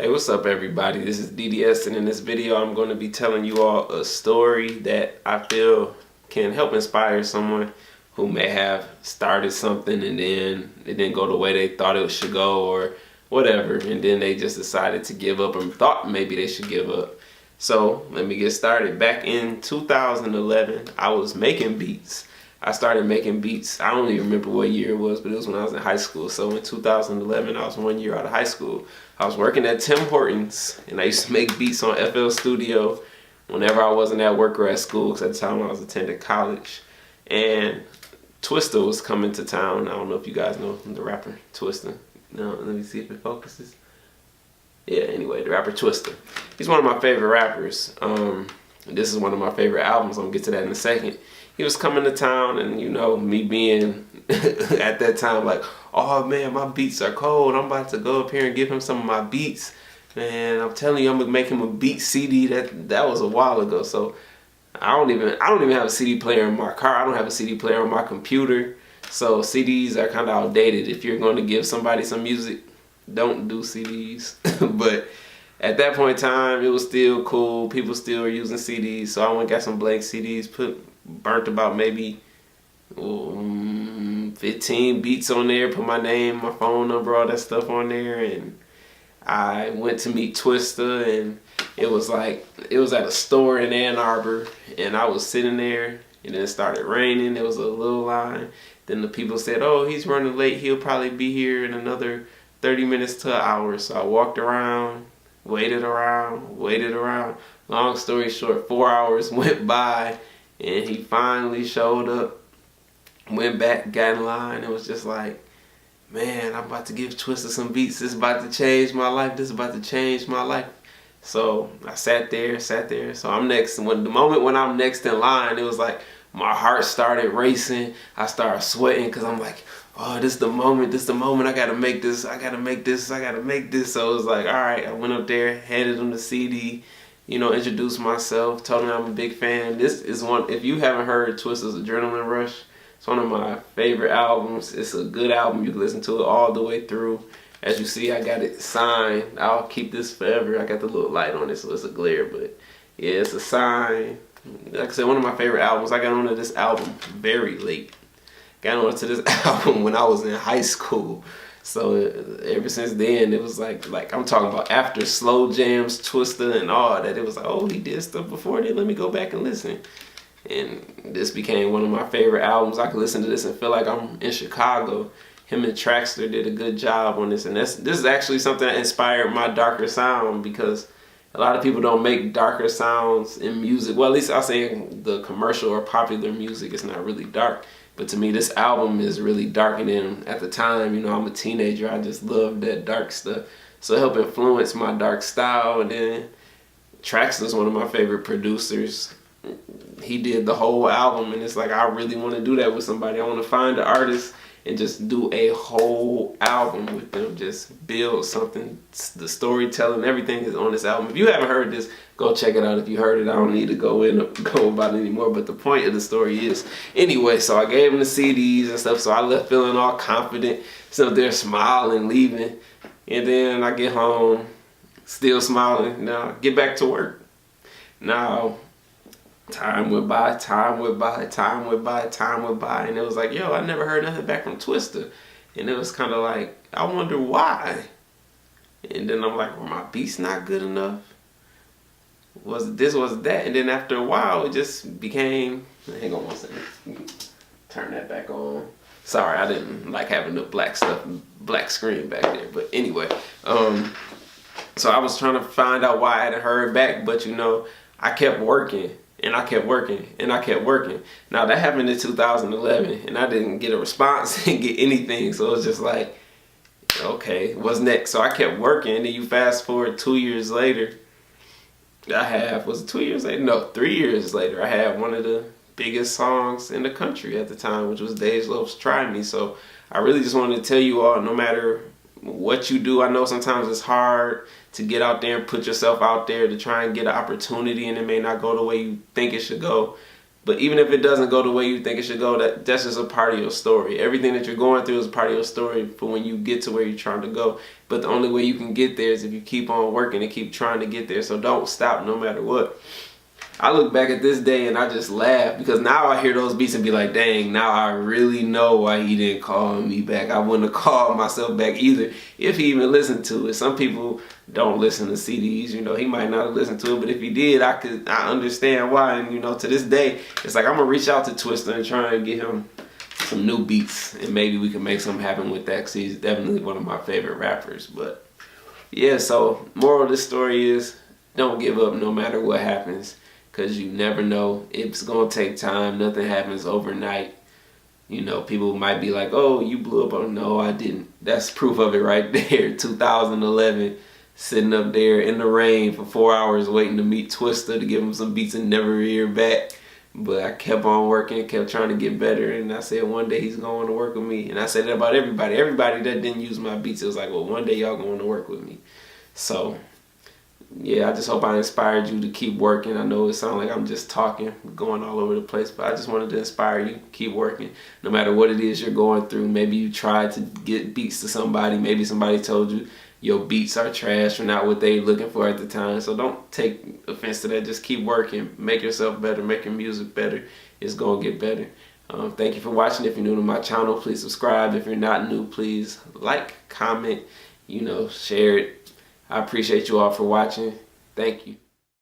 Hey, what's up everybody? This is DDS, and in this video I'm going to be telling you all a story that I feel can help inspire someone who may have started something and then it didn't go the way they thought it should go or whatever, and then they just decided to give up or thought maybe they should give up. So let me get started. Back in 2011, I was making beats. I started making beats. I don't even remember what year it was, but it was when I was in high school. So in 2011, I was 1 year out of high school. I was working at Tim Hortons, and I used to make beats on FL Studio whenever I wasn't at work or at school, because at the time I was attending college. And Twista was coming to town. I don't know if you guys know the rapper Twista. No, let me see if it focuses. Yeah, anyway, the rapper Twista. He's one of my favorite rappers. This is one of my favorite albums. I'm gonna get to that in a second. He was coming to town, and you know, me being at that time like, oh man, my beats are cold. I'm about to go up here and give him some of my beats. Man, I'm telling you, I'm gonna make him a beat CD. That was a while ago. So I don't even have a CD player in my car. I don't have a CD player on my computer. So CDs are kind of outdated. If you're going to give somebody some music, don't do CDs. But at that point in time, it was still cool. People still were using CDs. So I went and got some blank CDs, burnt about maybe 15 beats on there, put my name, my phone number, all that stuff on there, and I went to meet Twista, and it was at a store in Ann Arbor, and I was sitting there, and then it started raining. There was a little line. Then the people said, oh, he's running late. He'll probably be here in another 30 minutes to an hour. So I walked around, waited around. Long story short, 4 hours went by, and he finally showed up, went back, got in line, and was just like, man, I'm about to give Twista some beats. This is about to change my life. This is about to change my life. So I sat there. So I'm next. The moment when I'm next in line, it was like my heart started racing. I started sweating because I'm like, oh, this is the moment. I gotta make this. So it was like, all right. I went up there, handed him the CD, introduced myself, told him I'm a big fan. This is one, if you haven't heard Twista's Adrenaline Rush, it's one of my favorite albums. It's a good album. You can listen to it all the way through. As you see, I got it signed. I'll keep this forever. I got the little light on it, so it's a glare, but yeah, it's a sign. Like I said, one of my favorite albums. I got onto this album very late. Got onto this album when I was in high school. So ever since then, it was like I'm talking about after Slow Jams, Twista, and all that. It was like, oh, he did stuff before then. Let me go back and listen. And this became one of my favorite albums. I could listen to this and feel like I'm in Chicago. Him and Traxler did a good job on this, and this is actually something that inspired my darker sound, because a lot of people don't make darker sounds in music. Well, at least I'll say in the commercial or popular music, it's not really dark. But to me, this album is really dark, and then at the time, I'm a teenager, I just loved that dark stuff. So it helped influence my dark style. And then Traxler's one of my favorite producers. He did the whole album, and it's like, I really want to do that with somebody. I want to find an artist and just do a whole album with them, just build something. The storytelling, everything is on this album. If you haven't heard this, go check it out. If you heard it, I don't need to go about it anymore, but the point of the story is, anyway, so I gave him the CDs and stuff, so I left feeling all confident, so they're smiling, leaving, and then I get home, still smiling. Now, get back to work. Now, time went by, and it was like, yo, I never heard nothing back from Twista. And it was kind of like, I wonder why. And then I'm like, were my beats not good enough? Was it this, was it that? And then after a while, it just became, hang on one second, turn that back on. Sorry, I didn't like having the black screen back there. But anyway, so I was trying to find out why I hadn't heard back, but I kept working. And I kept working. Now that happened in 2011, and I didn't get a response, didn't get anything. So it was just like, okay, what's next? So I kept working, and then you fast forward 2 years later, 3 years later, I had one of the biggest songs in the country at the time, which was Dej Loaf's Try Me. So I really just wanted to tell you all, no matter what you do, I know sometimes it's hard to get out there and put yourself out there to try and get an opportunity, and it may not go the way you think it should go. But even if it doesn't go the way you think it should go, that's just a part of your story. Everything that you're going through is part of your story for when you get to where you're trying to go. But the only way you can get there is if you keep on working and keep trying to get there. So don't stop no matter what. I look back at this day and I just laugh because now I hear those beats and be like, dang, now I really know why he didn't call me back. I wouldn't have called myself back either if he even listened to it. Some people don't listen to CDs, you know, he might not have listened to it, but if he did, I understand why. And you know, to this day, it's like I'm gonna reach out to Twista and try and get him some new beats and maybe we can make something happen with that because he's definitely one of my favorite rappers. But yeah, so moral of this story is don't give up no matter what happens. Because you never know. It's going to take time. Nothing happens overnight. You know, people might be like, oh, you blew up. Oh, no, I didn't. That's proof of it right there. 2011, sitting up there in the rain for 4 hours waiting to meet Twista to give him some beats and never hear back. But I kept on working, kept trying to get better. And I said, one day he's going to work with me. And I said that about everybody. Everybody that didn't use my beats, it was like, well, one day y'all going to work with me. So yeah, I just hope I inspired you to keep working. I know it sounds like I'm just talking, going all over the place, but I just wanted to inspire you. Keep working. No matter what it is you're going through, maybe you tried to get beats to somebody. Maybe somebody told you your beats are trash or not what they're looking for at the time. So don't take offense to that. Just keep working. Make yourself better. Make your music better. It's going to get better. Thank you for watching. If you're new to my channel, please subscribe. If you're not new, please like, comment, you know, share it. I appreciate you all for watching. Thank you.